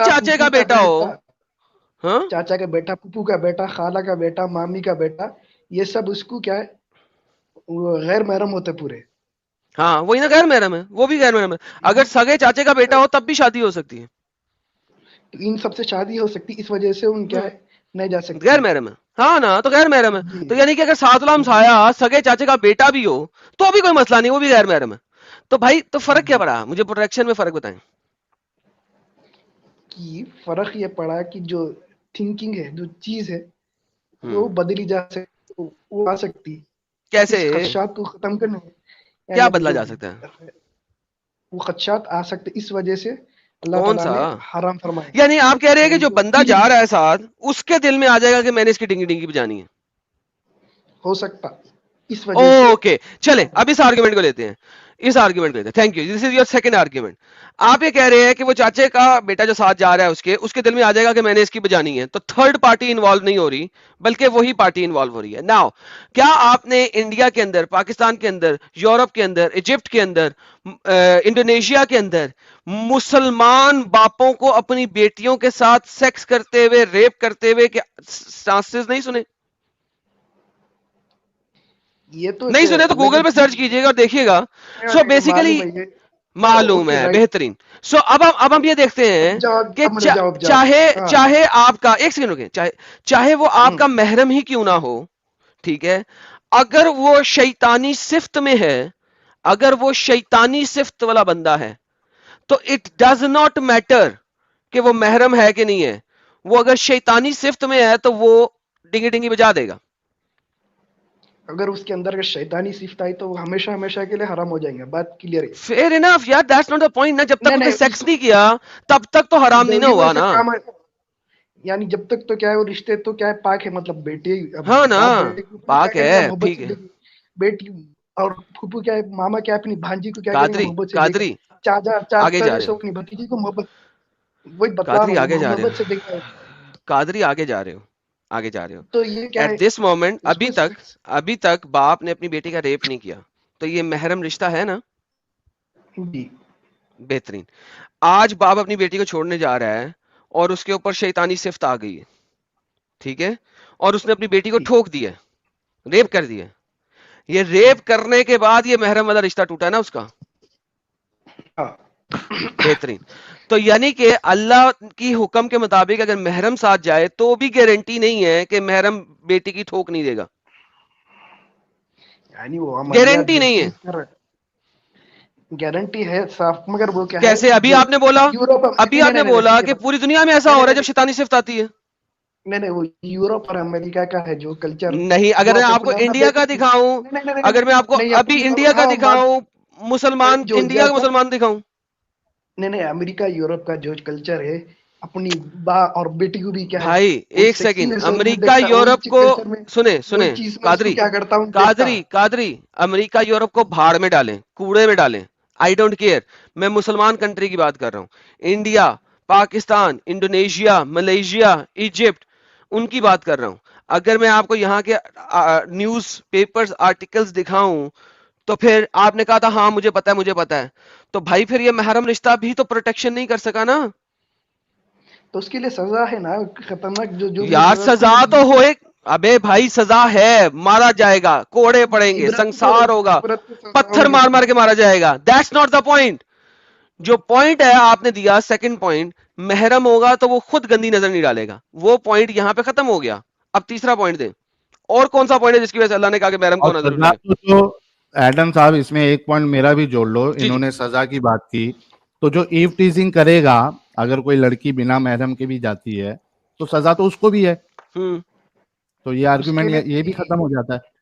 چاچے کا بیٹا ہو. ہاں چاچا کا بیٹا، پھپھو کا بیٹا، خالہ کا بیٹا، مامی کا بیٹا، یہ سب اس کو کیا ہے، وہ غیر محرم ہوتے پورے. ہاں وہی نا غیر محرم ہے، وہ بھی غیر محرم ہے. اگر سگے چاچے کا بیٹا ہو تب بھی شادی ہو سکتی ہے. تو ان سب سے شادی ہو سکتی، اس وجہ سے ان کیا ہے نہیں جا سکتے. غیر محرم ہے. ہاں نا، تو غیر محرم ہے. جی تو یعنی کہ اگر سات الہمسایا سگے چاچے کا بیٹا بھی ہو تو بھی کوئی مسئلہ نہیں، وہ بھی غیر محرم ہے. تو بھائی تو فرق کیا جی پڑا؟ مجھے پروٹیکشن میں فرق بتائیں. کی فرق یہ پڑا کہ جو تھنکنگ ہے، جو چیز ہے ہوں وہ بدلی جا سکتی، وہ آ سکتی کیسے؟ اس خدشات کو ختم کرنے. کیا یعنی بدلا جو جا سکتا ہے؟ وہ خدشات آ سکتے اس وجہ سے اللہ کون تعالیٰ سا؟ نے حرام فرمائے. یعنی آپ کہہ رہے ہیں کہ یعنی جو بندہ تیر جا رہا ہے ساتھ اس کے دل میں آ جائے گا کہ میں نے اس کی ڈنگی ڈنگی بجانی ہے. ہو سکتا اس وجہ سے. اوکے چلے اب اس آرگومنٹ کو لیتے ہیں. اس آرگومنٹ کو لیتے ہیں. Thank you, this is your second argument. آپ یہ کہہ رہے ہیں کہ وہ چاچے کا بیٹا جو ساتھ جا رہا ہے اس کے دل میں آ جائے گا کہ میں نے اس کی بجانی ہے، تو تھرڈ پارٹی انوالو نہیں ہو رہی بلکہ وہی پارٹی انوالو ہو رہی ہے. ناؤ کیا آپ نے انڈیا کے اندر، پاکستان کے اندر، یورپ کے اندر، ایجپٹ کے اندر، انڈونیشیا کے اندر مسلمان باپوں کو اپنی بیٹیوں کے ساتھ سیکس کرتے ہوئے، ریپ کرتے ہوئے کہ چانسز نہیں سنے؟ یہ تو نہیں ایک سنے تو الگ گوگل پہ سرچ کیجئے گا اور دیکھیے گا. سو معلوم بیسیکلی ہے یہ. معلوم اوکے ہے، رائٹ. بہترین. سو اب ہم یہ دیکھتے ہیں کہ اب مجھے جواب ہاں. چاہے آپ کا ایک سیکنڈ رکیں، چاہے وہ آپ ہوں. کا محرم ہی کیوں نہ ہو، ٹھیک ہے، اگر وہ شیطانی صفت میں ہے، اگر وہ شیطانی صفت والا بندہ ہے تو اٹ ڈز ناٹ میٹر کہ وہ محرم ہے کہ نہیں ہے. وہ اگر شیطانی صفت میں ہے تو وہ ڈنگی ڈنگی بجا دے گا. اگر اس کے اندر اگر شیطانی صفت آئی تو وہ ہمیشہ ہمیشہ کے لیے حرام ہو جائیں گے. بات کلیئر ہے. فیئر انف یار، دیٹس ناٹ دا پوائنٹ نا. جب تک نہیں اس نے نہیں سیکس نہیں کیا تب تک تو حرام نہیں نہ وہ ہوا ایسا نا. کام ہے. یعنی جب تک تو کیا ہے وہ رشتے تو کیا ہے پاک ہے. مطلب بیٹے اب ہاں نا، باپ بیٹے کے اوپر کیا پاک کرے گا، ہے، محبت ٹھیک سے ہے. دیکھے. بیٹی اور پھوپھو کیا ہے، ماما کیا اپنی بھانجی کو کیا کریں گے، قادری محبت سے دیکھا. قادری آگے جا چاچا رہے جو ہو، اپنی بھتیجی کو محبت، وہی بتا رہا قادری ہوں، آگے جا رہے محبت سے ہو، دیکھا ہے. قادری آگے جا رہے ہو، آگے جا رہے ہو. تو یہ کیا ہے ایٹ دس مومنٹ اس کو. ابھی تک باپ نے اپنی بیٹی کا ریپ نہیں کیا، تو یہ محرم رشتہ ہے نا. جی بہترین. آج باپ اپنی بیٹی کو چھوڑنے جا رہا ہے اور اس کے اوپر شیطانی صفت آ گئی ہے، ٹھیک ہے، اور اس نے اپنی بیٹی کو جی ٹھوک دیا، ریپ کر دیا. یہ ریپ کرنے کے بعد یہ محرم والا رشتہ ٹوٹا ہے نا اس کا. ہاں. بہترین. تو یعنی کہ اللہ کی حکم کے مطابق اگر محرم ساتھ جائے تو بھی گارنٹی نہیں ہے کہ محرم بیٹی کی ٹھوک نہیں دے گا. یعنی وہ عملیات گارنٹی جو نہیں ہے. چیز کر گارنٹی ہے صاف، مگر وہ کیا ہے کیسے؟ ابھی جو آپ نے بولا، یوروپ. ابھی نہیں آپ نہیں نے نہیں بولا سنیے کہ بات. پوری دنیا میں ایسا نہیں ہو نہیں رہا ہے جب نہیں شیطانی صفت آتی ہے. نہیں نہیں وہ یوروپ اور امریکہ کا ہے جو کلچر. نہیں، اگر وہاں میں پہ آپ کو اپنا انڈیا کا دکھاؤں، نہیں نہیں نہیں اگر میں آپ کو نہیں ابھی اپنی انڈیا کا ہاں دکھاؤں، مسلمان جو انڈیا کا زیادہ. مسلمان دکھاؤں. نہیں نہیں امریکہ یوروپ کا جو کلچر ہے، اپنی ماں اور بیٹی کو بھی کیا ہے بھائی وہ ایک سیکسی سیکنڈ، نظر میں امریکہ دیکھتا. وہی یورپ چیز کو کلچر میں، سنیں وہی سنیں، چیز میں اس کو قادری کیا کرتا ہوں دیکھتا. قادری امریکہ یورپ کو بھاڑ میں ڈالیں، کوڑے میں ڈالیں. I don't care. میں مسلمان کنٹری کی بات کر رہا ہوں. India, Pakistan, Indonesia, Malaysia, Egypt, ان کی بات کر رہا ہوں. اگر میں آپ کو یہاں کے نیوز پیپرز آرٹیکلز دکھاؤں تو پھر آپ نے کہا تھا ہاں مجھے پتا ہے مجھے پتا ہے، تو بھائی پھر یہ محرم رشتہ بھی تو پروٹیکشن نہیں کر سکا نا. تو اس کے لیے سزا ہے نا، خطرناک جو بھی یار سزا اس کو سزا تو ملتی. ہوئے، ابے بھائی سزا ہے، مارا جائے گا، کوڑے پڑیں گے، سنسار ہوگا، عبرت تو سزا پتھر ہوگی مار نا. مار کے مارا جائے گا. That's not the point. جو پوائنٹ ہے آپ نے دیا سیکنڈ پوائنٹ، محرم ہوگا تو وہ خود گندی نظر نہیں ڈالے گا، وہ پوائنٹ یہاں پہ ختم ہو گیا. اب تیسرا پوائنٹ دیں. اور کون سا پوائنٹ ہے جس کی وجہ سے اللہ نے کہا کہ محرم اور کو نظر سزا اٹھائے؟ تو جو ایڈم صاحب اس میں ایک پوائنٹ میرا بھی جوڑ لو. جی انہوں جی نے سزا کی بات کی، تو جو ایو ٹیزنگ کرے گا اگر کوئی لڑکی بنا محرم کے بھی جاتی ہے تو سزا تو اس کو بھی ہے. ہوں. تو یہ اس کے آرگومنٹ یہ بھی لیے ختم ہو جاتا ہے.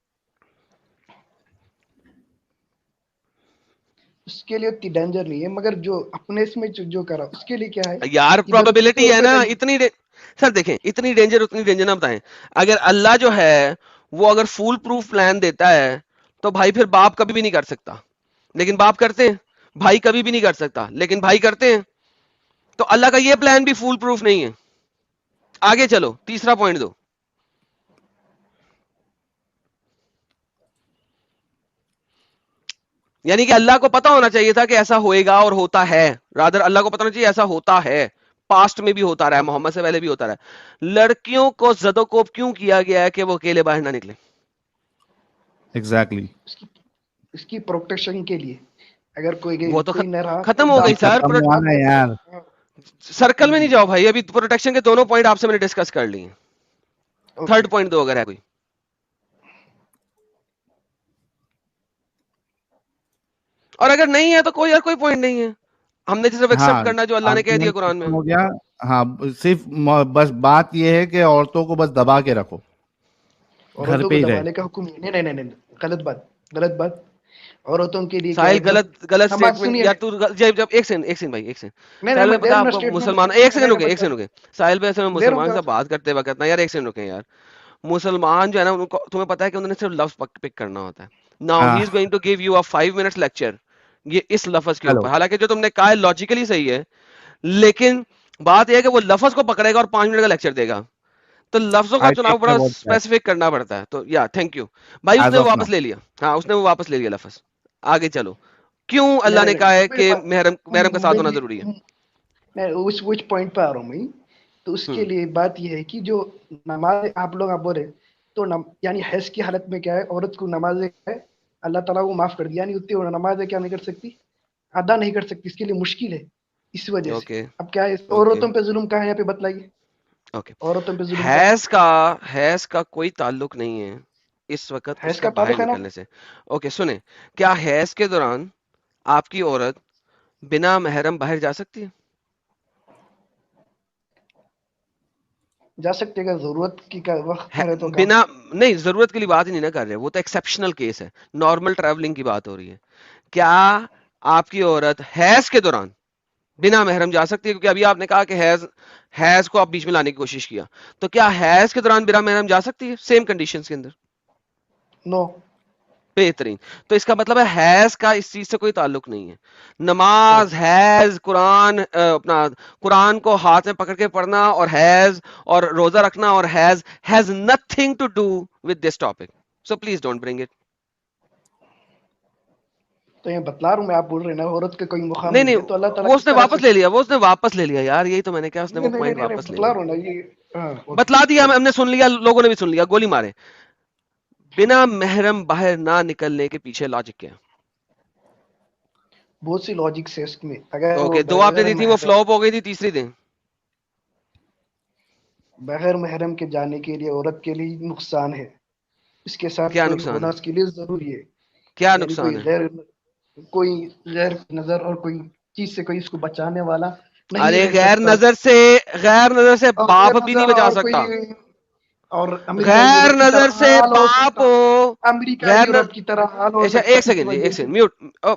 اس کے لیے اتنی ڈینجر نہیں ہے، مگر جو اپنے اس میں جو کرا اس کے لیے کیا ہے یار عبرت کے پروبیبلٹی طور ہے پہ نا اتنی سر دیکھیں اتنی ڈینجر اتنی ڈینجر نہ بتائیں. اگر اللہ جو ہے وہ اگر فول پروف پلان دیتا ہے تو بھائی پھر باپ کبھی بھی نہیں کر سکتا، لیکن باپ کرتے ہیں. بھائی کبھی بھی نہیں کر سکتا لیکن بھائی کرتے ہیں. تو اللہ کا یہ پلان بھی فول پروف نہیں ہے. آگے چلو، تیسرا پوائنٹ دو. یعنی کہ اللہ کو پتا ہونا چاہیے تھا کہ ایسا ہوئے گا اور ہوتا ہے. رادر اللہ کو پتا ہونا چاہیے ایسا ہوتا ہے، پاسٹ میں بھی ہوتا رہا ہے, محمد سے پہلے بھی ہوتا رہا ہے. لڑکیوں کو زد و کوب کیوں کیا گیا ہے کہ وہ اکیلے باہر نہ نکلیں؟ ایگزیکٹلی, اس کی پروٹیکشن کے لیے. اگر وہ تو کوئی نہ رہا ختم ہو گئی سر. یار سرکل میں نہیں جاؤ بھائی, ابھی پروٹیکشن کے دونوں پوائنٹ آپ سے میں نے ڈسکس کر لی ہیں. تھرڈ پوائنٹ دو اگر ہے کوئی. اور اگر نہیں ہے تو کوئی اور کوئی پوائنٹ نہیں ہے, ہم نے صرف ایکسپٹ کرنا جو اللہ نے کہہ دیا قرآن میں. ہو گیا. ہاں صرف بس بات یہ ہے کہ عورتوں کو بس دبا کے رکھو, گھر پہ ہی رہے. دبانے کا حکم نہیں, غلط بات. عورتوں کے لیے ساحل غلط سٹیٹمنٹ یار. تو جب ایک سیکنڈ بھائی, ایک سیکنڈ. ساحل میں پتا آپ کو مسلمان, ایک سیکنڈ رکے. ساحل بھائی ایسے مسلمان سے بات کرتے وقت نا یار, ایک سیکنڈ رکے یار. مسلمان جو ہے نا, ان کو تمہیں پتا ہے کہ انہوں نے صرف لفظ پک کرنا ہوتا ہے. Now he is going to give you a 5 minutes lecture یہ اس لفظ کے اوپر. حالانکہ جو تم نے کہا ہے لاجیکلی صحیح ہے, لیکن بات یہ ہے کہ وہ لفظ کو پکڑے گا اور 5 منٹ کا لیکچر دے گا, تو لفظوں کا چناؤ بڑا اسپیسیفک کرنا پڑتا ہے. تو یا تھینک یو بھائی, اس نے واپس لے لیا. ہاں اس نے وہ واپس لے لیا لفظ. آگے چلو. کیوں اللہ نے کہا ہے کہ محرم کا ساتھ ہونا ضروری ہے؟ میں اس پوائنٹ پہ آ رہا ہوں میں. تو اس کے لیے بات یہ ہے کہ جو نماز آپ لوگ آپ بولے تو یعنی حیض کی حالت میں کیا ہے, عورت کو نماز ہے اللہ تعالیٰ کو معاف کر دیا, یعنی اتنی نماز کیا نہیں کر سکتی, ادا نہیں کر سکتی, اس کے لیے مشکل ہے اس وجہ سے. اب کیا ہے عورتوں پہ ظلم کہاں ہے یہاں پہ بتلائیے. عورتوں پہ ظلم حیض کا کوئی تعلق نہیں ہے اس وقت اس حیض کا کا باہر تعلق ہے نا. نکلنے سے. اوکے سنیں, کیا حیض کے دوران آپ کی عورت بنا محرم باہر جا سکتی ہے؟ جا سکتے گا, ضرورت کی وقت کرے تو بنا نہیں, ضرورت کے لیے بات ہی نہیں نہ کر رہے, وہ تو ایکسیپشنل کیس ہے, نارمل ٹریولنگ کی بات ہو رہی ہے. کیا آپ کی عورت حیض کے دوران بنا محرم جا سکتی ہے؟ کیونکہ ابھی آپ نے کہا کہ حیض کو آپ بیچ میں لانے کی کوشش کیا, تو کیا حیض کے دوران بنا محرم جا سکتی ہے سیم کنڈیشنز کے اندر؟ نو. بہترین. تو اس کا مطلب ہے حیض کا اس چیز سے کوئی تعلق نہیں ہے. نماز, حیض, قرآن, اپنا قرآن کو ہاتھ میں پکڑ کے پڑھنا اور حیض اور روزہ رکھنا اور حیض has nothing to do with this topic. So please don't bring it. تو یہ بتلا رہا ہوں میں, آپ بول رہے ہیں نا عورت کا کوئی مقام نہیں نہیں ہے, تو اللہ تعالیٰ وہ اس نے واپس لے لیا, وہ اس نے واپس لے لیا یار, یہی تو میں نے کہا, اس نے وہ پوائنٹ واپس لے بتلا لیا. رہا ہوں نا یہ بتلا دیا, ہم نے سن لیا, لوگوں نے بھی سن لیا, گولی مارے. بنا محرم باہر نہ نکلنے کے پیچھے لاجک کیا؟ بہت سی لاجکس ہے اس میں. اگر اوکے, دو آپ نے دی تھی وہ فلوپ ہو گئی تھی, تیسری دیں. بغیر محرم کے جانے کے لیے عورت کے لیے نقصان ہے, اس کے ساتھ کیا کوئی نقصان ہونا ہے؟ اس کے لیے ضروری ہے. کیا یعنی نقصان ہے؟ کوئی غیر نظر اور کوئی چیز سے کوئی اس کو بچانے والا نہیں ارے رہ غیر سکتا. نظر سے اور باپ غیر بھی نہیں نظر بچا اور سکتا. کوئی اور امریکہ غیر یورپ کی نظر طرح سے حال ہو باپ سکتا. ہو, امریکہ یورپ کی طرح حال ہو اچھا سکتا ایک اس سیکنڈ جی, وجہ ایک سے. سیکنڈ,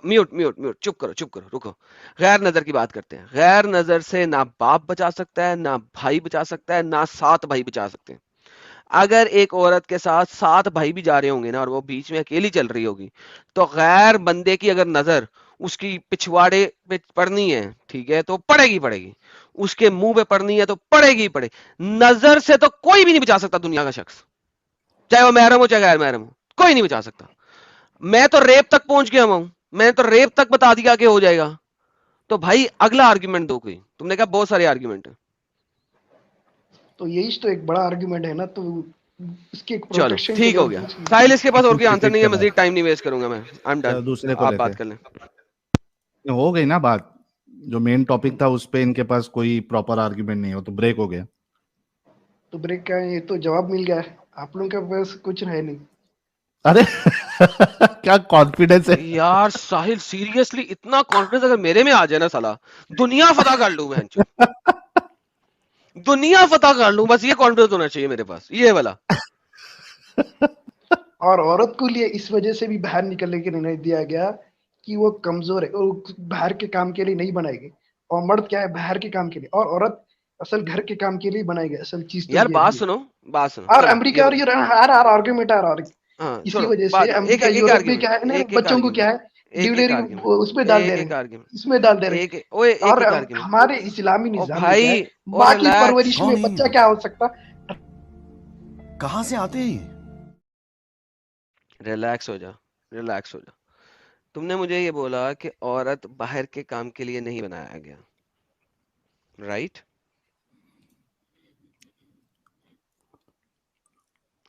میوٹ, چپ کرو, رکو. غیر نظر کی بات کرتے ہیں. غیر نظر سے نہ باپ بچا سکتا ہے, نہ بھائی بچا سکتا ہے, نہ 7 بھائی بچا سکتے ہیں. اگر ایک عورت کے ساتھ 7 بھائی بھی جا رہے ہوں گے نا, اور وہ بیچ میں اکیلی چل رہی ہوگی, تو غیر بندے کی اگر نظر اس کی پچھواڑے پہ پڑنی ہے, ٹھیک ہے, تو پڑے گی. اس کے منہ پہ پڑنی ہے تو پڑے گی. نظر سے تو کوئی بھی نہیں بچا سکتا دنیا کا شخص, چاہے وہ محرم ہو چاہے غیر محرم ہو, کوئی نہیں بچا سکتا. میں تو ریپ تک پہنچ گیا ہوں, میں تو ریپ تک بتا دیا کہ ہو جائے گا. تو بھائی اگلا آرگیومنٹ دو کوئی, تم نے کہا بہت سارے آرگیومنٹ ہیں. تو یہی تو ایک بڑا آرگیومنٹ ہے نا, تو اس کی چلو پروٹیکشن کے ٹھیک لیے ہو گیا. ساحل اس کے پاس اور کوئی آنسر نہیں ہے, مزید ٹائم نہیں ویسٹ کروں گا میں. آئی ایم ڈن, دوسرے کو آپ لیتے بات کر لیں. ہو گئی نا بات, جو مین ٹاپک تھا اس پہ ان کے پاس کوئی پراپر آرگیومنٹ نہیں ہو, تو بریک ہو گیا. تو بریک کا یہ تو جواب مل گیا ہے, آپ لوگوں کے پاس کچھ ہے نہیں. ارے کیا کانفیڈنس ہے یار ساحل, سیریسلی اتنا کانفیڈنس اگر میرے میں آ جائے نا سالا, دنیا فتح کر لوں میں, دنیا فتح کر لوں, بس یہ کانفیڈنس ہونا چاہیے میرے پاس, یہ والا. اور عورت کو لیے اس وجہ سے بھی باہر نکلنے کے لیے نہیں دیا گیا کہ وہ کمزور ہے, وہ باہر کے کام کے لیے نہیں بنائے گی. اور مرد کیا ہے باہر کے کام کے لیے, اور عورت اصل گھر کے کام کے لیے بنائے گی. اصل چیز تو یار یہ بات ہے. سنو, اور چلو امریکہ یہ اور آرگومنٹ آ رہا, ہاں اسی سنو وجہ بات, سے ایک امریکہ ایک یورپ میں آرگیومنٹ, کیا ہے نا, ایک بچوں کو آرگیومنٹ, کیا ہے ایک ڈیلیوری آرگیومنٹ, اس میں ڈال دے رہے ایک ہیں, آرگیومنٹ, اس میں ڈال دے رہے ایک ہیں. ایک اور ایک آرگیومنٹ. ہمارے اسلامی او نظام میں کیا ہے, بھائی, او ماں کی ریلیکس, پرورش میں بچہ کیا ہو سکتا. کہاں سے آتے ہیں ریلیکس ہو جا, ریلیکس ہو جا. تم نے مجھے یہ بولا کہ عورت باہر کے کام کے لیے نہیں بنایا گیا, رائٹ؟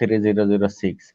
3006,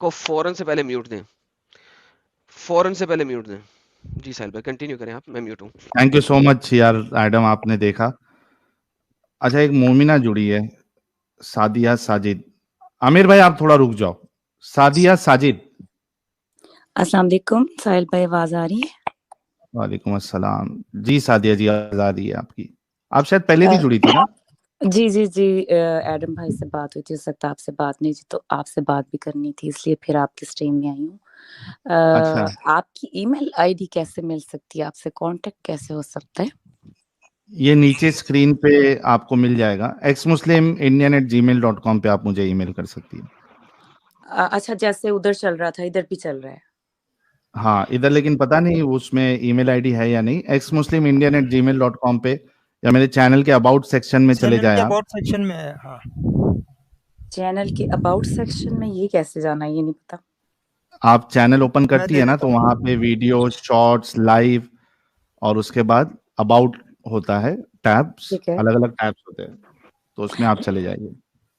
کو فوراً سے پہلے میوٹ دیں, فوراً سے پہلے میوٹ دیں. جی ساحل بھائی کنٹینیو کریں آپ, میں میوٹ ہوں. تھینک یو سو مچ یار ایڈم, آپ نے دیکھا. اچھا ایک مومنہ جڑی ہے, سعدیہ ساجد. عامر بھائی آپ تھوڑا رک جاؤ. سعدیہ ساجد. السلام علیکم ساحل بھائی, آواز آ رہی ہے؟ وعلیکم السلام. جی سعدیہ جی آواز آ رہی ہے آپ کی. آپ شاید پہلے بھی جڑی تھی نا؟ جی جی جی, ایڈم بھائی سے بات ہوئی تھی, ہو سکتا ہے آپ سے بات نہیں تھی, تو آپ سے بات بھی کرنی تھی, اس لیے پھر آپ کے اسٹریم میں آئی ہوں. اچھا آپ کی ای میل آئی ڈی کیسے مل سکتی ہے, آپ سے کانٹیکٹ کیسے ہو سکتا ہے؟ یہ نیچے اسکرین پہ آپ کو مل جائے گا, exmuslimindian@gmail.com پہ آپ مجھے ای میل کر سکتی ہیں. اچھا, جیسے ادھر چل رہا تھا ادھر بھی چل رہا ہے. ہاں ادھر, لیکن پتا نہیں اس میں ای میل آئی ڈی ہے یا نہیں. exmuslimindian@gmail.com پہ یا میرے چینل کے اباؤٹ سیکشن میں چلے جائیں آپ. اباؤٹ سیکشن میں ہے. ہاں چینل کے اباؤٹ سیکشن میں, یہ کیسے جانا ہے, یہ نہیں پتا. آپ چینل اوپن میں کرتی دے ہے نا, دیتا تو ہوں. وہاں پہ ویڈیو, شارٹس, لائیو, اور اس کے بعد اباؤٹ ہوتا ہے, ٹیبس, ٹھیک ہے. الگ الگ ٹیبس ہوتے ہیں, تو اس میں آپ چلے جائیے.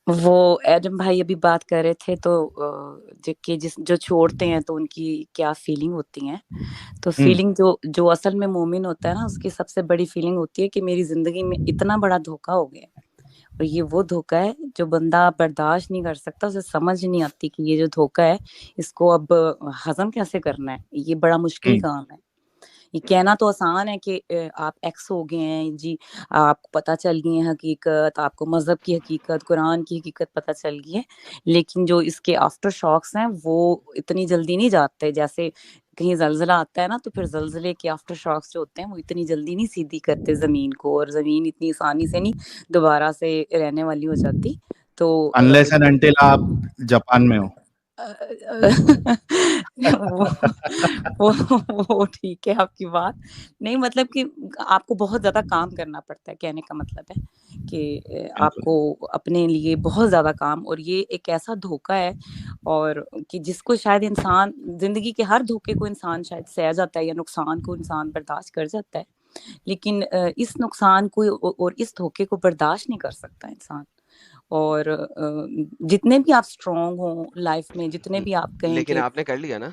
وہ ایڈم بھائی ابھی بات کر رہے تھے, تو جو چھوڑتے ہیں تو ان کی کیا فیلنگ ہوتی ہیں. تو فیلنگ جو اصل میں مومن ہوتا ہے نا, اس کی سب سے بڑی فیلنگ ہوتی ہے کہ میری زندگی میں اتنا بڑا دھوکا ہو گیا. اور یہ وہ دھوکا ہے جو بندہ برداشت نہیں کر سکتا, اسے سمجھ نہیں آتی کہ یہ جو دھوکا ہے اس کو اب ہضم کیسے کرنا ہے. یہ بڑا مشکل کام ہے. یہ کہنا تو آسان ہے کہ آپ ایکس ہو گئے ہیں جی, آپ کو پتہ چل گئی ہے حقیقت, آپ کو مذہب کی حقیقت, قرآن کی حقیقت پتہ چل گئی ہے, لیکن جو اس کے آفٹر شاکس ہیں وہ اتنی جلدی نہیں جاتے. جیسے کہیں زلزلہ آتا ہے نا, تو پھر زلزلے کے آفٹر شاکس جو ہوتے ہیں وہ اتنی جلدی نہیں سیدھی کرتے زمین کو, اور زمین اتنی آسانی سے نہیں دوبارہ سے رہنے والی ہو جاتی. تو انلیس اینڈ انٹل آپ جاپان میں ہو. وہ ٹھیک ہے آپ کی بات نہیں, مطلب کہ آپ کو بہت زیادہ کام کرنا پڑتا ہے, کہنے کا مطلب ہے کہ آپ کو اپنے لیے بہت زیادہ کام, اور یہ ایک ایسا دھوکا ہے اور کہ جس کو شاید انسان زندگی کے ہر دھوکے کو انسان شاید سہ جاتا ہے, یا نقصان کو انسان برداشت کر جاتا ہے, لیکن اس نقصان کو اور اس دھوکے کو برداشت نہیں کر سکتا انسان. اور جتنے بھی آپ اسٹرانگ ہوں لائف میں, جتنے بھی آپ کہیں لیکن کہ آپ نے کر لیا نا,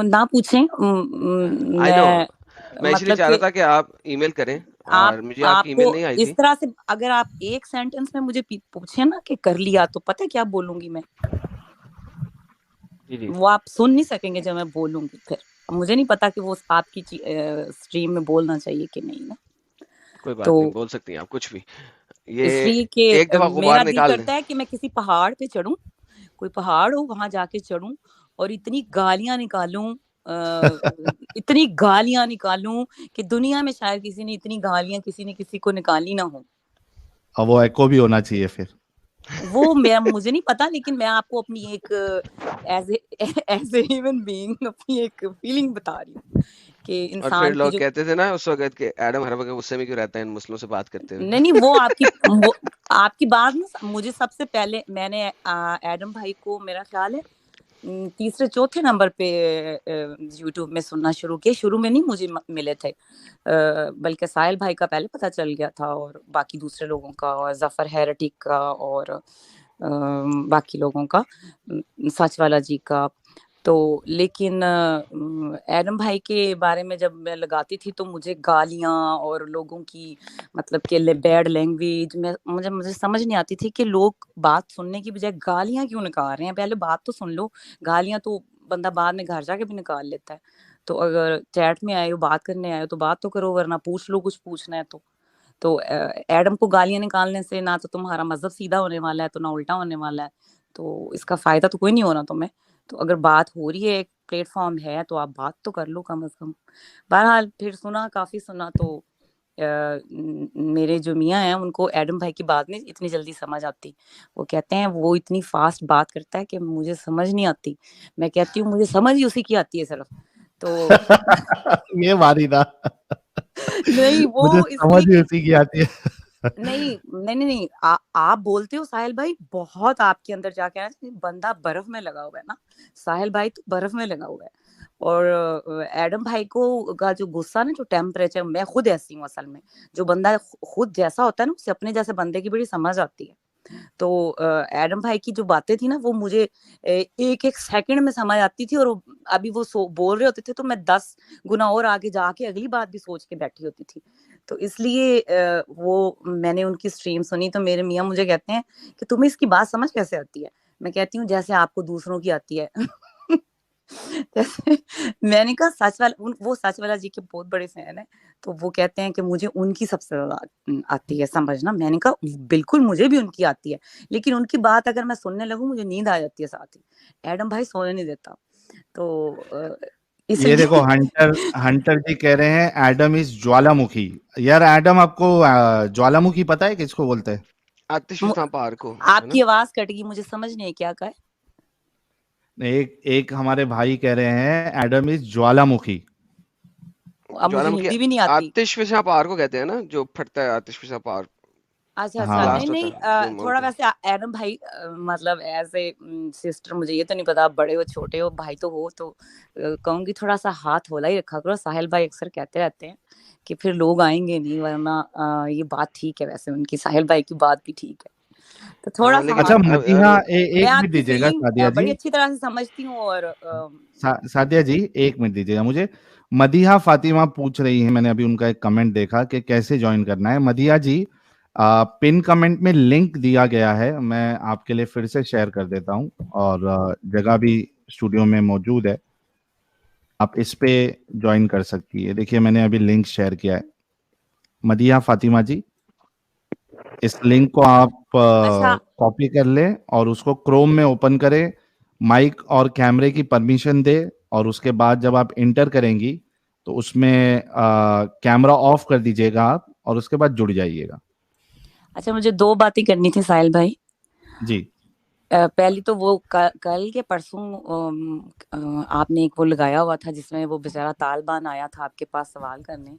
نہ پوچھیں. آئی نو, میں اس لیے مطلب چاہ رہا کہ تھا کہ آپ ای میل کریں, آپ اور مجھے آپ کی ای کو میل نہیں آئی اس تھی. طرح سے اگر آپ ایک سینٹنس میں مجھے پوچھیں نا کہ کر لیا, تو پتہ ہے کیا بولوں گی میں, جی جی وہ آپ سن نہیں سکیں گے جب میں بولوں گی. پھر مجھے نہیں پتا کہ وہ آپ کی اسٹریم میں بولنا چاہیے کہ نہیں نا. کوئی تو بات نہیں, بول سکتی ہیں آپ کچھ بھی. اس یہ لیے کہ ایک دفعہ غبار میرا دل نکال دیں. کرتا ہے کہ میں کسی پہاڑ پہ چڑھوں, کوئی پہاڑ ہو وہاں جا کے چڑھوں, اور اتنی گالیاں نکالوں, اتنی گالیاں نکالوں کہ دنیا میں شاید کسی نے اتنی گالیاں کسی نے کسی کو نکالی نہ ہو. اور وہ ایکو بھی ہونا چاہیے پھر. وہ مجھے نہیں پتا, لیکن میں آپ کو اپنی ایک ایز اے ہیومن بینگ اپنی ایک فیلنگ بتا رہی ہوں کہ اور پھر انسان کی لوگ جو کہتے تھے نا اس وقت کہ ایڈم ہر وقت غصے میں کیوں رہتا ہے ان مسلموں سے بات کرتے ہوئے. نہیں وہ آپ کی بات نا, مجھے سب سے پہلے میں نے ایڈم بھائی کو میرا خیال ہے تیسرے چوتھے نمبر پہ یوٹیوب میں سننا شروع کیا. شروع میں نہیں مجھے ملے تھے, بلکہ ساحل بھائی کا پہلے پتہ چل گیا تھا, اور باقی دوسرے لوگوں کا, اور ظفر ہیرٹک کا, اور باقی لوگوں کا, سچ والا جی کا. تو لیکن ایڈم بھائی کے بارے میں جب میں لگاتی تھی تو مجھے گالیاں اور لوگوں کی مطلب کہ بیڈ لینگویج میں مجھے سمجھ نہیں آتی تھی کہ لوگ بات سننے کی بجائے گالیاں کیوں نکال رہے ہیں. پہلے بات تو سن لو, گالیاں تو بندہ بعد میں گھر جا کے بھی نکال لیتا ہے. تو اگر چیٹ میں آئے ہو, بات کرنے آئے ہو, تو بات تو کرو, ورنہ پوچھ لو کچھ پوچھنا ہے تو ایڈم کو گالیاں نکالنے سے نہ تو تمہارا مذہب سیدھا ہونے والا ہے, تو نہ الٹا ہونے والا ہے, تو اس کا فائدہ تو کوئی نہیں ہونا تمہیں. تو اگر بات ہو رہی ہے, ایک پلیٹ فارم ہے, تو آپ بات تو کر لو کم از کم. بہرحال پھر کافی سنا, تو میرے جو میاں ہیں ان کو ایڈم بھائی کی بات نہیں اتنی جلدی سمجھ آتی. وہ کہتے ہیں وہ اتنی فاسٹ بات کرتا ہے کہ مجھے سمجھ نہیں آتی. میں کہتی ہوں مجھے سمجھ ہی اسی کی آتی ہے صرف. تو یہ باری تھا, نہیں وہ مجھے اس سمجھ لیے ہی کہ اسی کی آتی ہے. نہیں آپ بولتے ہو ساحل بھائی, بہت آپ کے اندر جا کے بندہ برف میں لگا ہوا ہے نا. ساحل بھائی تو برف میں لگا ہوا ہے, اور ایڈم بھائی کو کا جو غصہ نا, جو ٹیمپریچر, میں خود ایسی ہوں اصل میں. جو بندہ خود جیسا ہوتا ہے نا, اسے اپنے جیسے بندے کی بڑی سمجھ آتی ہے. تو ایڈم بھائی کی جو باتیں تھی نا وہ مجھے ایک ایک سیکنڈ میں سمجھ آتی تھی, اور ابھی وہ بول رہے ہوتے تھے تو میں 10 گنا اور آگے جا کے اگلی بات بھی سوچ کے بیٹھی ہوتی تھی. تو اس لیے وہ میں نے ان کی اسٹریم سنی تو میرے میاں مجھے کہتے ہیں کہ تمہیں اس کی بات سمجھ کیسے آتی ہے. میں کہتی ہوں جیسے آپ کو دوسروں کی آتی ہے. جیسے میں نے کہا سچ والا, وہ سچ والا جی کے بہت بڑے فین ہیں, تو وہ کہتے ہیں کہ مجھے ان کی سب سے زیادہ آتی ہے سمجھنا. میں نے کہا بالکل مجھے بھی ان کی آتی ہے, لیکن ان کی بات اگر میں سننے لگوں مجھے نیند آ جاتی ہے ساتھ ہی. ایڈم بھائی سونے نہیں دیتا. تو یہ دیکھو ہنٹر جی کہہ رہے ہیں ایڈم از جوالا مکھی. یار ایڈم آپ کو جوالا مکھی پتا ہے کس کو بولتے ہیں؟ آتش فشاں پہاڑ کو. آپ کی آواز کٹ گئی, مجھے سمجھ نہیں کیا کہا ہے. ایک ہمارے بھائی کہہ رہے ہیں ایڈم از جوالا مکھی. اب مجھے ہندی بھی نہیں آتی. آتش فشاں پہاڑ کو کہتے ہیں نا, جو پھٹتا ہے آتش فشاں پہاڑ. اچھا اچھا, نہیں تھوڑا ویسے ایڈم بھائی مطلب ایز اے سسٹر مجھے یہ تو نہیں پتا آپ بڑے ہو چھوٹے ہو, بھائی تو ہو, تو کہوں گی تھوڑا سا ہاتھ ہولا ہی رکھا کرو. ساحل بھائی اکثر کہتے رہتے ہیں کہ پھر لوگ آئیں گے نہیں, ورنہ یہ بات ٹھیک ہے ویسے ان کی, ساحل بھائی کی بات بھی ٹھیک ہے. تو تھوڑا سا اچھا مدیحہ میں آپ کی فیلنگ بڑی اچھی طرح سے سمجھتی ہوں. اور سعدیہ جی ایک منٹ دیجیے گا مجھے. مدیحہ فاطمہ پوچھ رہی ہیں, میں نے ابھی ان کا ایک کمنٹ دیکھا کہ کیسے جوائن کرنا ہے. مدیحہ جی پن کمنٹ میں لنک دیا گیا ہے, میں آپ کے لیے پھر سے شیئر کر دیتا ہوں, اور جگہ بھی اسٹوڈیو میں موجود ہے, آپ اس پہ جوائن کر سکتی ہے. دیکھیے میں نے ابھی لنک شیئر کیا ہے. مدیحہ فاطمہ جی اس لنک کو آپ کاپی کر لیں اور اس کو کروم میں اوپن کریں, مائک اور کیمرے کی پرمیشن دے, اور اس کے بعد جب آپ انٹر کریں گی تو اس میں کیمرہ آف کر دیجئے گا آپ, اور اس کے بعد جڑ جائیے گا. اچھا مجھے 2 باتیں کرنی تھی ساحل بھائی. جی پہلی تو وہ کل کے پرسوں آپ نے ایک وہ لگایا ہوا تھا جس میں وہ بیچارہ طالبان آیا تھا آپ کے پاس سوال کرنے.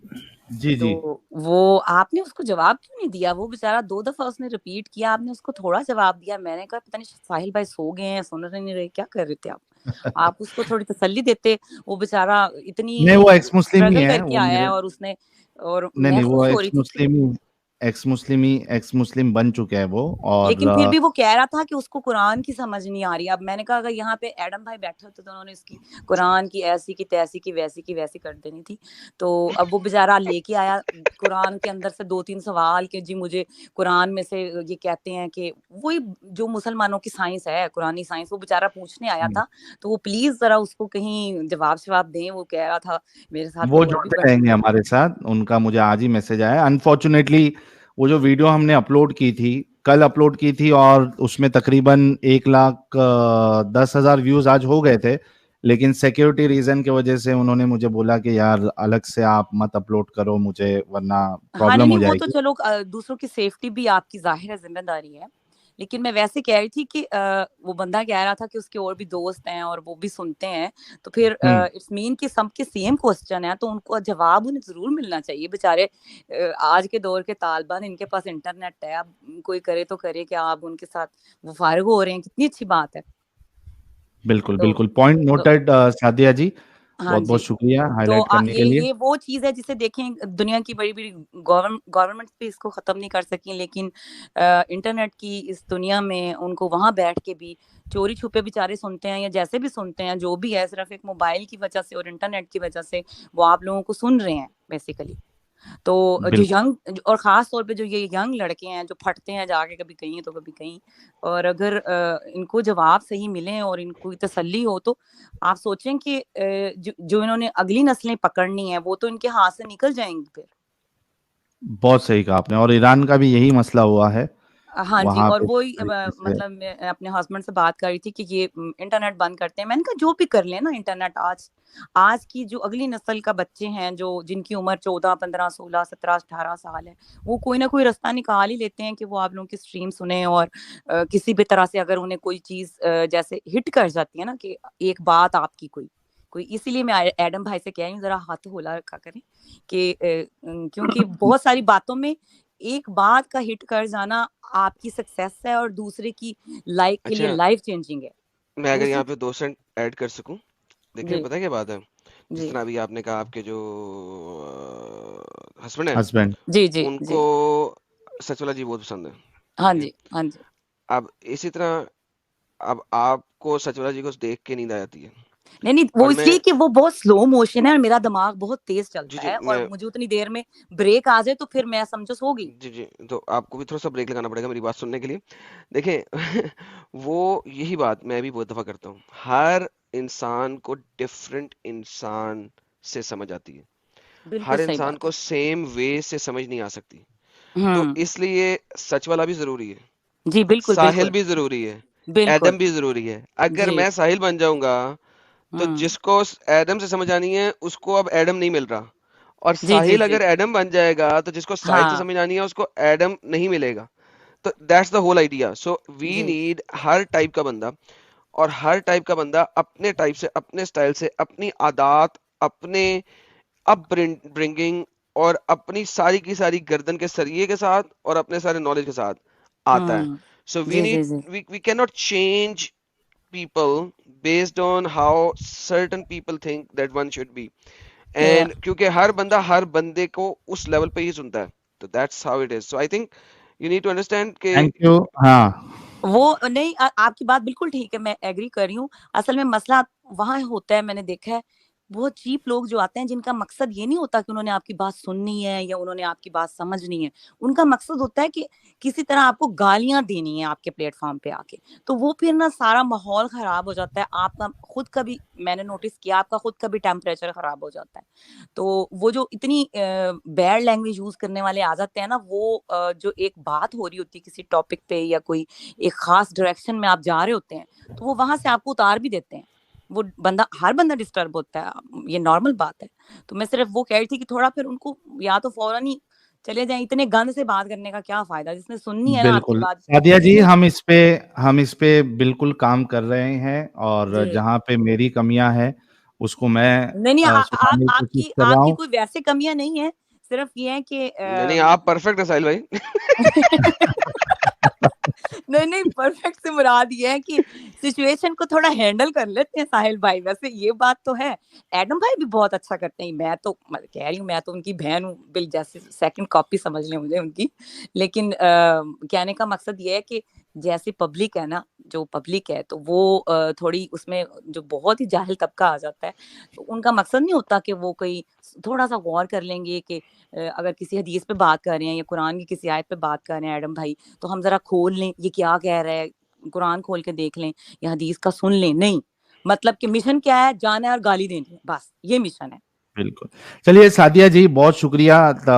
جی تو وہ آپ نے اس کو جواب کیوں نہیں دیا؟ وہ بیچارہ 2 دفعہ اس نے ریپیٹ کیا, آپ نے اس کو تھوڑا جواب دیا. میں نے کہا پتہ نہیں ساحل بھائی سو گئے ہیں, سن رہے نہیں رہے, کیا کر رہے تھے آپ اس کو تھوڑی تسلی دیتے. وہ بیچارہ اتنی نہیں, وہ ایکس مسلم ہی اسٹرگل ہے, کر کے آیا ہے, اور اس نے, اور نہیں میں وہ خوش ہو رہی تھی ایکس مسلم بن چکے ہیں وہ. اور لیکن پھر بھی وہ کہہ رہا تھا کہ اس کو قرآن کی سمجھ نہیں آ رہی. اب میں نے کہا اگر یہاں پہ ایڈم بھائی بیٹھے ہوتے تو انہوں نے اس کی قرآن کی ایسی کی تیسی کی ویسی کی ویسی کر دینی تھی. تو اب وہ بیچارہ لے کے آیا قرآن کے اندر سے 2-3 سوال کہ جی مجھے قرآن میں سے یہ کہتے ہیں کہ وہی جو مسلمانوں کی سائنس ہے, قرآنی سائنس, وہ بیچارہ پوچھنے آیا تھا. تو وہ پلیز ذرا اس کو کہیں جواب دیں. وہ کہہ رہا تھا میرے ساتھ وہ جڑتے رہیں گے ہمارے ساتھ. ان کا مجھے آج ہی میسج آیا. انفارچونیٹلی وہ جو ویڈیو ہم نے اپلوڈ کی تھی, کل اپلوڈ کی تھی, اور اس میں تقریباً 1,10,000 ویوز آج ہو گئے تھے, لیکن سیکیورٹی ریزن کی وجہ سے انہوں نے مجھے بولا کہ یار الگ سے آپ مت اپلوڈ کرو مجھے, ورنہ پرابلم ہو جائے وہ گی. تو چلو دوسروں کی سیفٹی بھی آپ کی ظاہر ہے ذمہ داری ہے, لیکن میں ویسے کہہ رہی تھی کہ وہ بندہ کہہ رہا تھا کہ اس کے اور بھی دوست ہیں اور وہ بھی سنتے ہیں, تو پھر اٹس مین کہ سب کے سیم کوسچن ہے, تو ان کو جواب انہیں ضرور ملنا چاہیے. بیچارے آج کے دور کے طالبان, ان کے پاس انٹرنیٹ ہے, اب کوئی کرے تو کرے کہ آپ ان کے ساتھ وہ فارغ ہو رہے ہیں, کتنی اچھی بات ہے. بالکل بالکل, پوائنٹ نوٹڈ سعدیہ جی, بہت بہت شکریہ ہائی لائٹ کرنے کے لیے. یہ وہ چیز ہے جسے دیکھیں دنیا کی بڑی بڑی گورنمنٹ بھی اس کو ختم نہیں کر سکی, لیکن انٹرنیٹ کی اس دنیا میں ان کو وہاں بیٹھ کے بھی چوری چھپے بیچارے سنتے ہیں, یا جیسے بھی سنتے ہیں, جو بھی ہے, صرف ایک موبائل کی وجہ سے اور انٹرنیٹ کی وجہ سے وہ آپ لوگوں کو سن رہے ہیں بیسیکلی. تو جو ینگ, اور خاص طور پہ جو یہ ینگ لڑکے ہیں جو پھٹتے ہیں جا کے کبھی کہیں تو کبھی کہیں, اور اگر ان کو جواب صحیح ملے اور ان کو تسلی ہو, تو آپ سوچیں کہ جو انہوں نے اگلی نسلیں پکڑنی ہیں وہ تو ان کے ہاتھ سے نکل جائیں گی پھر. بہت صحیح کہا آپ نے, اور ایران کا بھی یہی مسئلہ ہوا ہے. ہاں جی, اور وہی مطلب میں اپنے ہسبینڈ سے بات کر رہی تھی کہ یہ انٹرنیٹ بند کرتے ہیں. میں نے کہا جو بھی کر لیں نا, انٹرنیٹ آج کی جو اگلی نسل کا بچے ہیں جو جن کی عمر 14, 15, 16, 17, 18 سال ہے, وہ کوئی نہ کوئی رستہ نکال ہی لیتے ہیں کہ وہ آپ لوگوں کی اسٹریم سنیں, اور کسی بھی طرح سے اگر انہیں کوئی چیز جیسے ہٹ کر جاتی ہے نا کہ ایک بات آپ کی کوئی, اسی لیے میں ایڈم بھائی سے کہہ رہی ہوں ذرا ہاتھ ہولا رکھا کریں, کہ کیونکہ بہت ساری باتوں میں ایک بات کا ہٹ کر جانا آپ کی سکسیس ہے, اور دوسرے کی لائف کے لیے لائف چینجنگ ہے. میں اگر یہاں پہ 2 سینٹ ایڈ کر سکوں, دیکھیں پتہ کیا بات ہے, جس طرح ابھی آپ نے کہا آپ کے جو ہسبینڈ ہیں, جی جی ان کو سچ والا جی بہت پسند ہے. ہاں جی ہاں جی, اب اسی طرح اب آپ کو سچ والا جی کو دیکھ کے نیند آ جاتی ہے. نہیں وہ اور اس میں لیے کہ وہ بہت سلو موشن ہے اور میرا دماغ بہت تیز جی چلتا جی ہے اور میں مجھے اتنی دیر میں بریک آ جائے تو پھر میں سمجھو سو گئی. جی تو آپ کو بھی تھوڑا سا بریک لگانا پڑے گا میری بات سننے کے لیے. دیکھیں وہ یہی بات میں بھی بہت دفعہ کرتا ہوں, ہر انسان کو ڈفرینٹ انسان سے سمجھ آتی ہے, بالکل ہر صحیح انسان بات کو سیم وے سے سمجھ نہیں آ سکتی. ہے. تو اس لیے سچ والا بھی ضروری ہے, جی بالکل ساحل بالکل بھی ضروری ہے, بالکل. ایڈم بھی ضروری ہے. اگر جی میں ساحل بن جاؤں گا تو ہوں جس کو ایڈم سے سمجھ آنی ہے اس کو اب ایڈم نہیں مل رہا, اور جی جی ساحل جی اگر ایڈم بن جائے گا تو جس کو ساحل سے ہاں سمجھ آنی ہے اس کو ایڈم نہیں ملے گا. تو that's the whole idea. So we جی نیڈ ہر ٹائپ کا بندہ, اور ہر ٹائپ کا بندہ اپنے ٹائپ سے, اپنے سٹائل سے, اپنی عادات, اپنے اپ برنگنگ اور اپنی ساری کی ساری گردن کے سریے کے ساتھ اور اپنے سارے نالج کے ساتھ آتا ہے. ہوں سو وی جی نیڈ جی جی we can not change people based on how certain people think that one should be, and کیونکہ ہر بندہ ہر بندے کو اس لیول پہ ہی سنتا ہے. تو that's how it is. So I think you need to understand کہ تھینک یو. ہاں وہ نہیں آپ کی بات بالکل ٹھیک ہے, میں ایگری کر رہی ہوں. اصل میں مسئلہ وہاں ہوتا ہے, میں نے دیکھا ہے بہت چیپ لوگ جو آتے ہیں جن کا مقصد یہ نہیں ہوتا کہ انہوں نے آپ کی بات سننی ہے یا انہوں نے آپ کی بات سمجھنی ہے. ان کا مقصد ہوتا ہے کہ کسی طرح آپ کو گالیاں دینی ہیں آپ کے پلیٹ فارم پہ آ کے. تو وہ پھر نا سارا ماحول خراب ہو جاتا ہے. آپ کا خود کا بھی, میں نے نوٹس کیا, آپ کا خود کا بھی ٹیمپریچر خراب ہو جاتا ہے. تو وہ جو اتنی بیڈ لینگویج یوز کرنے والے آ جاتے ہیں نا, وہ جو ایک بات ہو رہی ہوتی ہے کسی ٹاپک پہ یا کوئی ایک خاص ڈائریکشن میں آپ جا رہے ہوتے ہیں, تو وہ وہاں سے آپ کو اتار بھی دیتے ہیں. وہ بندہ, ہر بندہ ڈسٹرب ہوتا ہے, یہ نارمل بات ہے. تو میں صرف وہ کہہ رہی تھی کہ تھوڑا پھر ان کو یا تو فوراً ہی چلے جائیں, اتنے گند سے بات کرنے کا کیا فائدہ, جس نے سننی ہے نا آپ کی بالکل بات, سعدیہ جس جی, نے ہم اس پہ بالکل کام کر رہے ہیں, اور جی جہاں پہ میری کمیاں ہیں اس کو میں نہیں سدھارنے کی کوشش کر رہا آپ کی ہوں. کوئی ویسے کمیاں نہیں ہیں, صرف یہ ہے کہ نہیں آپ پرفیکٹ ہے ساحل بھائی. نہیں پرفیکٹ سے مراد یہ ہے کہ سچویشن کو تھوڑا ہینڈل کر لیتے ہیں ساحل بھائی. ویسے یہ بات تو ہے, ایڈم بھائی بھی بہت اچھا کرتے ہیں. میں تو کہہ رہی ہوں, میں تو ان کی بہن ہوں, بل جیسے سیکنڈ کاپی سمجھ لیں مجھے ان کی. لیکن کہنے کا مقصد یہ ہے کہ جیسی پبلک ہے نا, جو پبلک ہے تو وہ تھوڑی اس میں جو بہت ہی جاہل طبقہ آ جاتا ہے, تو ان کا مقصد نہیں ہوتا کہ وہ کوئی تھوڑا سا غور کر لیں گے کہ اگر کسی حدیث پہ بات کر رہے ہیں یا قرآن کی کسی آیت پہ بات کر رہے ہیں ایڈم بھائی, تو ہم ذرا کھول لیں یہ کیا کہہ رہا ہے, قرآن کھول کے دیکھ لیں یا حدیث کا سن لیں. نہیں, مطلب کہ مشن کیا ہے, جانا ہے اور گالی دینی ہے, بس یہ مشن ہے. بالکل. چلیے سعدیہ جی بہت شکریہ.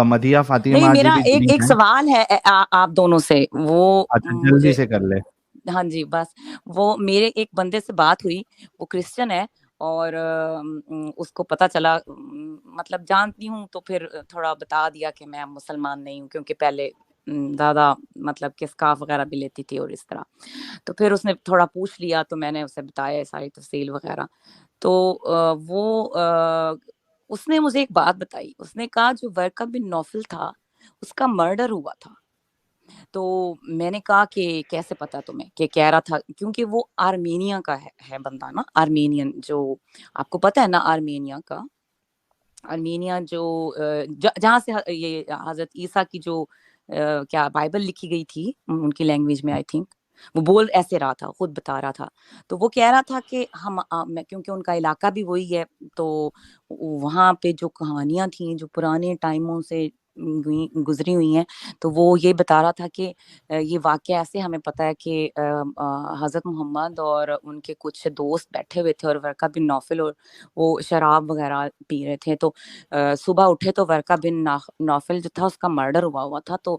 مدیحہ نہیں, فاطمہ جی میرا بھی جڑی ایک ہیں. سوال ہے آپ دونوں سے, وہ اچھا جلدی مجھے, سے کر لے. ہاں جی بس, وہ میرے ایک بندے سے بات ہوئی, وہ کرسچن ہے, اور اس کو پتا چلا, مطلب جانتی ہوں تو پھر تھوڑا بتا دیا کہ میں مسلمان نہیں ہوں, کیونکہ پہلے زیادہ مطلب کہ اسکارف وغیرہ بھی لیتی تھی اور اس طرح. تو پھر اس نے تھوڑا پوچھ لیا تو میں نے اسے بتایا ساری تفصیل وغیرہ. تو وہ اس نے مجھے ایک بات بتائی. اس نے کہا جو ورقہ بن نوفل تھا اس کا مرڈر ہوا تھا. تو میں نے کہا کہ کیسے پتا تمہیں, کہ کہہ رہا تھا کیونکہ وہ آرمینیا کا ہے بندہ نا, آرمینین, جو آپ کو پتا ہے نا آرمینیا کا, آرمینیا جو جہاں سے یہ حضرت عیسیٰ کی جو کیا بائبل لکھی گئی تھی ان کی لینگویج میں, آئی تھنک وہ بول ایسے رہا تھا, خود بتا رہا تھا. تو وہ کہہ رہا تھا کہ ہم, کیونکہ ان کا علاقہ بھی وہی ہے, تو وہاں پہ جو کہانیاں تھیں جو پرانے ٹائموں سے گزری ہوئی ہیں, تو وہ یہ بتا رہا تھا کہ یہ واقعہ ایسے ہمیں پتہ ہے کہ حضرت محمد اور ان کے کچھ دوست بیٹھے ہوئے تھے, اور ورقہ بن نوفل اور وہ شراب وغیرہ پی رہے تھے. تو صبح اٹھے تو ورقہ بن نوفل جو تھا اس کا مرڈر ہوا تھا. تو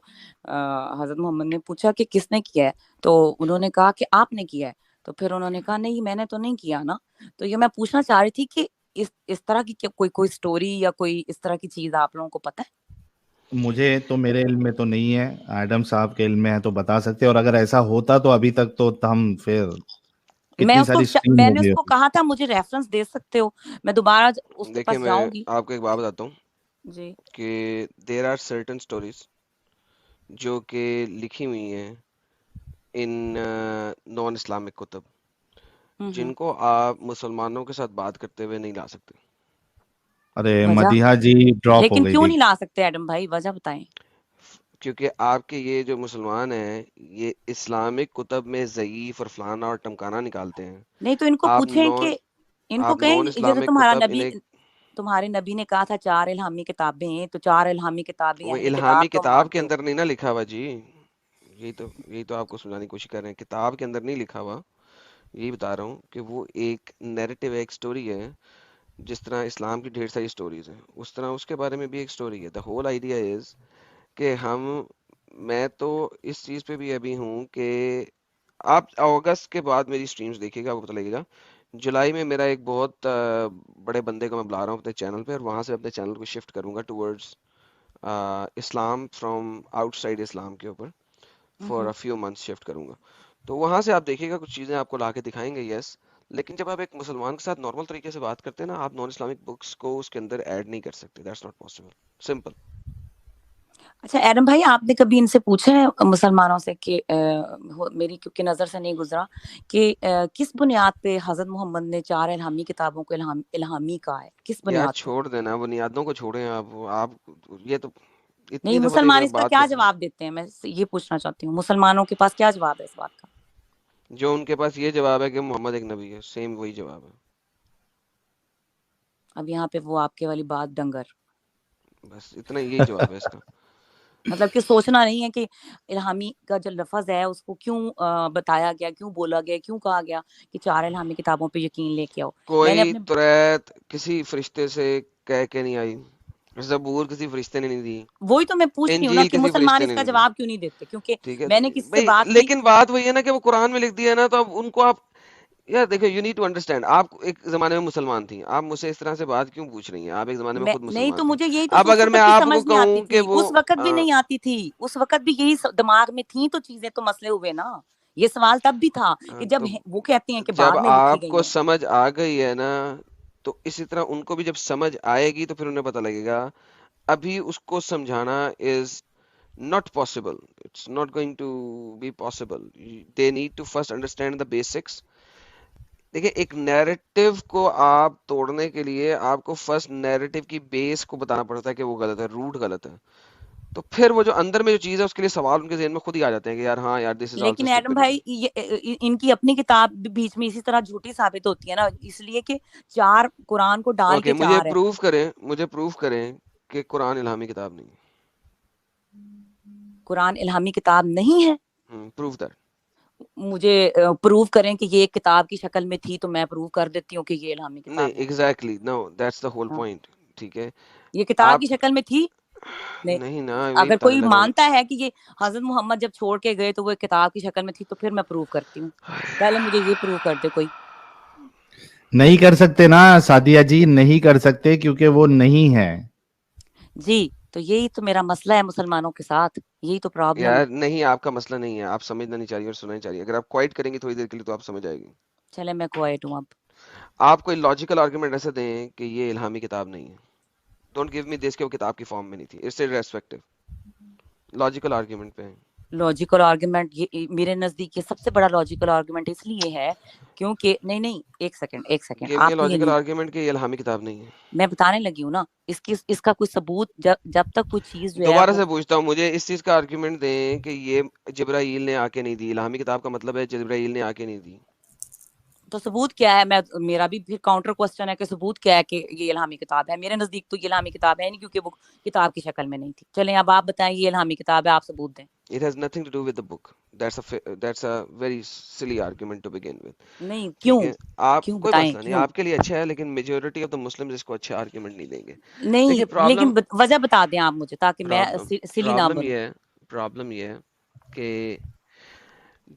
حضرت محمد نے پوچھا کہ کس نے کیا ہے, تو انہوں نے کہا کہ آپ نے کیا ہے. تو پھر انہوں نے کہا نہیں میں نے تو نہیں کیا نا. تو یہ میں پوچھنا چاہ رہی تھی کہ اس طرح کی کوئی سٹوری یا کوئی اس طرح کی چیز آپ لوگوں کو پتہ ہے؟ مجھے تو, میرے علم میں تو نہیں ہے, ایڈم صاحب کے علم میں ہے تو بتا سکتے, اور اگر ایسا ہوتا تو ابھی تک تو ہم پھر کتنی ساری اسٹریم میں ہو نے گئی اس کو ہوتی. کہا تھا مجھے ریفرنس دے سکتے ہو, میں دوبارہ اس کے دیکھیں پاس میں جاؤں گی. آپ کو ایک بات بتاتا ہوں جی کہ دیر آر سرٹن اسٹوریز جو کہ لکھی ہوئی ہیں ان نان اسلامک کتب, جن کو آپ مسلمانوں کے ساتھ بات کرتے ہوئے نہیں لا سکتے. ارے وجہ, مدیحہ جی ڈراپ ہو لیکن گئی کیوں تھی. نہیں لا سکتے ایڈم بھائی, وجہ بتائیں. کیونکہ آپ کے یہ جو مسلمان ہیں یہ اسلامک کتب میں ضعیف اور فلانا اور ٹمکانا نکالتے ہیں. نہیں تو ان کو آپ پوچھیں نان کہ ان کو آپ کہیں نان جیسے اسلامک تمہارا کتب نبی، تمہارے نبی نے کہا تھا 4 الہامی کتابیں ہیں، تو 4 الہامی کتابیں وہ اہل الہامی کتاب تو کتاب کے مانتے ہو. اندر نہیں نا لکھا ہوا جی. یہی تو آپ کو سمجھانے کی کوشش کر رہے ہیں. کتاب کے اندر نہیں لکھا ہوا. یہی بتا رہا ہوں کہ وہ ایک نیریٹو ہے، ایک سٹوری ہے. جس طرح اسلام کی ڈھیر ساری سٹوریز ہیں اس طرح اس کے بارے میں بھی ایک سٹوری ہے. دا ہول آئیڈیا از کہ میں تو اس چیز پہ بھی ابھی ہوں کہ آپ اگست کے بعد میری سٹریمز دیکھیے گا، آپ کو پتہ لگے گا. جولائی میں میرا ایک بہت بڑے بندے کو میں بلا رہا ہوں اپنے چینل پہ، اور وہاں سے اپنے چینل کو شفٹ کروں گا towards Islam from outside Islam کے اوپر for a few months shift کروں گا. تو وہاں سے آپ دیکھیے گا کچھ چیزیں آپ کو لا کے دکھائیں گے. یس، لیکن جب آپ ایک مسلمان کے ساتھ نارمل طریقے سے بات کرتے ہیں نا، آپ نان اسلامک بکس کو اس کے اندر ایڈ نہیں کر سکتے. That's not possible. سمپل. اچھا ایڈم بھائی، آپ نے کبھی ان سے پوچھا ہے مسلمانوں سے کہ میری کیونکہ نظر سے نہیں گزرا کہ کس بنیاد پہ حضرت محمد نے 4 الہامی کتابوں کو الہامی کہا ہے؟ کس یار بنیاد پہ؟ چھوڑ دینا بنیادوں کو، چھوڑیں آپ یہ تو اتنی نہیں، دفعہ مسلمان میں اس کا بات کیا کر، جواب دیتے ہیں؟ میں یہ پوچھنا چاہتی ہوں، مسلمانوں کے پاس کیا جواب ہے اس بات کا؟ جو ان کے پاس یہ جواب ہے کہ محمد ایک نبی ہے، سیم وہی جواب ہے. اب یہاں پہ وہ آپ کے والی بات ڈنگر، بس اتنا یہی جواب ہے اس کا. مطلب کہ سوچنا نہیں ہے کہ الہامی کا جو لفظ ہے اس کو کیوں بتایا گیا، کیوں بولا گیا، کیوں کہا گیا کہ 4 الہامی کتابوں پہ یقین لے کے آؤ. میں نے کوئی اپنے تریت کسی فرشتے سے کہہ کے نہیں آئی، زبور کسی فرشتے نے نہیں دی، وہی تو میں پوچھ رہی ہوں نا انجیل کہ کسی مسلمان فرشتے اس نے کا نہیں دی. جواب کیوں نہیں دیتے؟ کیونکہ ٹھیک ہے میں نے کسی سے بھائی، بات کی. لیکن بات وہی ہے نا کہ وہ قرآن میں لکھ دیا ہے نا، تو اب ان کو آپ یار دیکھیں، یو نیڈ ٹو انڈرسٹینڈ. آپ ایک زمانے میں مسلمان تھیں، آپ مجھ سے اس طرح سے بات کیوں پوچھ رہی ہیں؟ آپ ایک زمانے میں خود نہیں تو مسلمان تھیں. مجھے یہی تو اب اس اگر میں وقت بھی آپ سمجھ کو نہیں آتی کہوں کہ تھی، وہ اس وقت بھی نہیں آتی تھی، اس وقت بھی یہی دماغ میں تھیں تو چیزیں تو مسئلے ہوئے نا. یہ سوال تب بھی تھا کہ جب تو وہ کہتے ہیں کہ جب بعد میں لکھی آپ گئی کو ہیں. سمجھ آ گئی ہے نا، تو اسی طرح ان کو بھی جب سمجھ آئے گی تو پھر انہیں پتہ لگے گا. ابھی اس کو سمجھانا از not possible. It's not going to be possible. They need to first understand the basics. دیکھیں، ایک نیریٹو کو آپ توڑنے کے لیے آپ کو فرسٹ نیریٹو کی بیس کو بتانا پڑتا ہے کہ وہ غلط ہے، روٹ غلط ہے. تو پھر وہ جو اندر میں جو چیز ہے اس کے لیے سوال ان کے ذہن میں خود ہی آ جاتے ہیں کہ یار ہاں یار دس از آلسو لیکن ایڈم اسٹوپڈ. بھائی ان کی اپنی کتاب بھی بیچ میں اسی طرح جھوٹی ثابت ہوتی ہے نا، اس لیے کہ 4 قرآن کو ڈال اوکے، کے 4 ہے. مجھے پروف کریں کہ قرآن الہامی کتاب نہیں. قرآن الہامی کتاب نہیں ہے. Proof that. مجھے پروف کریں کہ یہ کتاب کی شکل میں تھی تو میں پروف کر دیتی ہوں کہ یہ الہامی نہیں، کتاب ہے. Exactly no, that's the whole ہاں، پوائنٹ. ٹھیک ہے، یہ کتاب آپ کی شکل میں تھی. نہیں، نہیں نا، وہی اگر بتانے کوئی لگا ہوں. مانتا ہے کہ یہ حضرت محمد جب چھوڑ کے گئے تو وہ کتاب کی شکل میں تھی تو پھر میں پروف کرتی ہوں. پہلے مجھے یہ پروف کر دے کوئی. نہیں کر سکتے نا سعدیہ جی، نہیں کر سکتے کیونکہ وہ نہیں ہے. جی تو یہی تو میرا مسئلہ ہے مسلمانوں کے ساتھ، یہی تو پرابلم ہے. یار نہیں، آپ کا مسئلہ نہیں ہے، آپ سمجھنا نہیں چاہیے اور سننا نہیں چاہیے. اگر آپ کوائٹ کریں گے تھوڑی دیر کے لیے تو آپ سمجھ آئے گی. چلے میں کوائٹ ہوں اب. آپ کوئی لاجیکل آرگومنٹ ایسے دیں کہ یہ الہامی کتاب نہیں ہے. ڈونٹ گیو می دس کہ وہ کتاب کی فارم میں نہیں تھی. It's respective. لاجیکل آرگومنٹ پہ لاجیکل آرگومنٹ یہ میرے نزدیک یہ سب سے بڑا لاجیکل آرگومنٹ اس لیے ہے کیونکہ نہیں ایک سیکنڈ گیو می آپ کو یہ لاجیکل نہیں، آرگومنٹ کہ یہ الہامی کتاب نہیں ہے. میں بتانے لگی ہوں نا اس کا کوئی ثبوت جب تک کوئی چیز جو ہے دوبارہ وہ، سے پوچھتا ہوں، مجھے اس چیز کا آرگومنٹ دیں کہ یہ جبرائیل نے آ کے نہیں دی. الہامی کتاب کا مطلب ہے جبرائیل نے آ کے نہیں دی. تو ثبوت کیا ہے؟ میرا بھی پھر کاؤنٹر کوسچن ہے کہ ثبوت کیا ہے کہ یہ الہامی کتاب ہے؟ میرے نزدیک تو یہ الہامی کتاب ہے نہیں کیونکہ وہ کتاب کی شکل میں نہیں تھی. چلیں اب آپ بتائیں یہ الہامی کتاب ہے، آپ ثبوت دیں. It has nothing to do with the book. That's a very silly argument to begin with. نہیں ٹھیک کیوں ہے، آپ کیوں کوئی بتائیں مسئلہ نہیں، کیوں؟ آپ کے لیے اچھا ہے، لیکن میجورٹی آف دا مسلمز اس کو اچھا آرگومنٹ نہیں دیں گے. نہیں دیکھیں پرابلم لیکن وجہ بتا دیں آپ مجھے تاکہ میں پرابلم سلی نہ پرابلم بنوں. یہ ہے کہ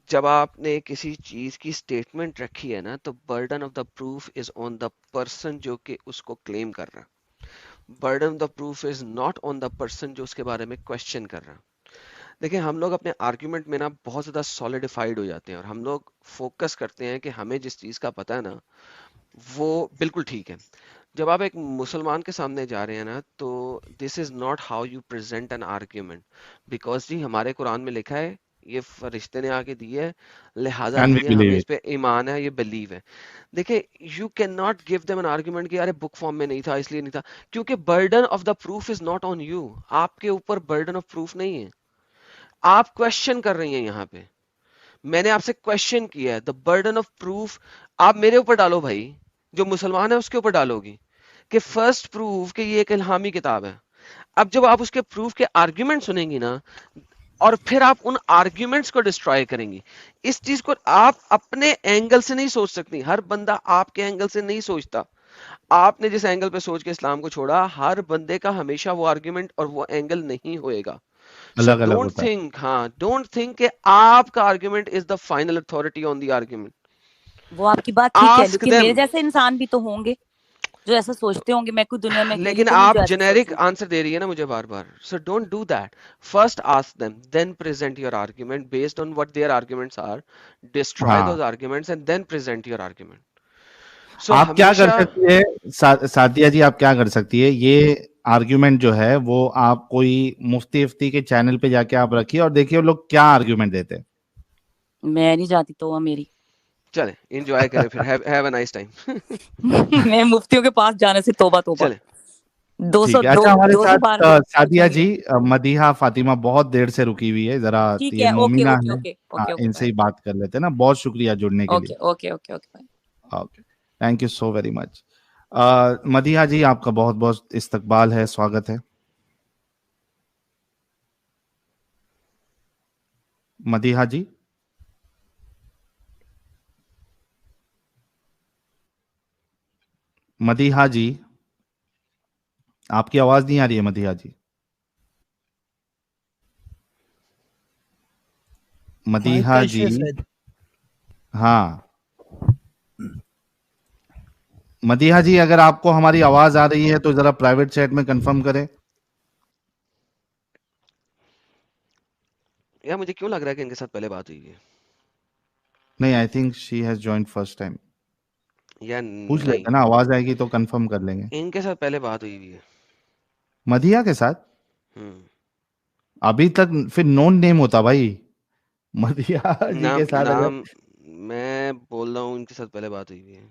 جب آپ نے کسی چیز کی اسٹیٹمنٹ رکھی ہے نا، تو burden of the proof is on the person جو کہ اس کو کلیم کر رہا. Burden of the proof is not on the person جو اس کے بارے میں کوشچن کر رہا. دیکھیں، ہم لوگ اپنے آرگیومنٹ میں نا بہت زیادہ سالیڈیفائڈ ہو جاتے ہیں اور ہم لوگ فوکس کرتے ہیں کہ ہمیں جس چیز کا پتہ ہے نا وہ بالکل ٹھیک ہے. جب آپ ایک مسلمان کے سامنے جا رہے ہیں نا، تو this is not how you present an argument. Because جی ہمارے قرآن میں لکھا ہے، یہ فرشتے نے آ کے دی ہے، لہٰذا And we یہ believe ہمیں it. اس پہ ایمان ہے، یہ بلیو ہے. دیکھیں، you can not give them an argument کہ یار بک فارم میں نہیں تھا اس لیے نہیں تھا، کیونکہ burden of the proof is not on you. آپ کے اوپر برڈن آف پروف نہیں ہے. آپ کوشچن کر رہی ہیں یہاں پہ. میں نے آپ سے کوشچن کیا ہے, دا برڈن آف پروف آپ میرے اوپر ڈالو بھائی, جو مسلمان ہے اس کے اوپر ڈالو گی کہ فرسٹ پروف کہ یہ ایک الہامی کتاب ہے. اب جب آپ اس کے پروف کے آرگیومنٹ سنیں گی نا, اور پھر آپ ان آرگیومنٹس کو ڈسٹرائے کریں گی. اس چیز کو آپ اپنے اینگل سے نہیں سوچ سکتی, ہر بندہ آپ کے اینگل سے نہیں سوچتا. آپ نے جس اینگل پہ سوچ کے اسلام کو چھوڑا, ہر بندے کا ہمیشہ وہ آرگیومنٹ اور وہ اینگل نہیں ہوئے گا. سو الگ الگ ڈونٹ ہوتا ہے. تھنک, ہاں ڈونٹ تھنک کہ آپ کا argument is the final authority on the argument. وہ آپ کی بات ٹھیک ہے, آسک لیکن میرے دیم. جیسے انسان بھی تو ہوں گے جو ایسا سوچتے ہوں گے. میں کوئی دنیا میں اکیلی لیکن تو نہیں آپ جو ایسا جنیرک سوچوں. آنسر دے رہی ہے نا مجھے بار بار. So don't do that. First ask them, then present your argument based on what their arguments are. Destroy ہاں those arguments and then present your argument. So آپ کیا کر ہمیشہ سکتی ہے سعدیہ جی, آپ کیا کر سکتی ہے, یہ آرگیومنٹ جو ہے وہ آپ کوئی مفتی افتی کے چینل پہ جا کے آپ رکھیے اور دیکھیے وہ لوگ کیا آرگیومنٹ دیتے ہیں. میں نہیں جاتی تو میری چلیں انجوائے کریں پھر. Have a nice time. میں مفتیوں کے پاس جانے سے توبہ توبہ. چلیں ٹھیک ہے. اچھا, ہمارے 200 بار ساتھ سعدیہ پوچھیں گے. جی, مدیحہ فاطمہ بہت دیر سے رکی ہوئی ہے, ذرا ٹھیک یہ ہے, اوکے مومنہ اوکے ہے, اوکے ہاں اوکے اوکے ان سے بھائی, ہی بات کر لیتے ہیں نا. بہت شکریہ جڑنے کے لیے. اوکے اوکے اوکے اوکے بھائی. Okay, thank you so very much. Madiha ji, آپ کا بہت بہت استقبال ہے, سواگت ہے. مدیحہ جی, مدیحہ جی, آپ کی آواز نہیں آ رہی ہے مدیحہ جی. مدیحہ جی, ہاں مدیحہ جی, اگر آپ کو ہماری آواز آ رہی ہے تو ذرا پرائیویٹ چیٹ میں کنفرم کریں. یا مجھے کیوں لگ رہا ہے کہ ان کے ساتھ پہلے بات ہوئی ہے. نہیں, I think she has joined first time. یا پوچھ نہیں, لیتے نا, آواز آئے گی تو کنفرم کر لیں گے. ان کے ساتھ پہلے بات ہوئی ہے. مدیحہ کے ساتھ ہم. ابھی تک پھر نون نیم ہوتا بھائی. مدیحہ جی کے نام ساتھ اگر نام میں بول رہا ہوں, ان کے ساتھ پہلے بات ہوئی ہے.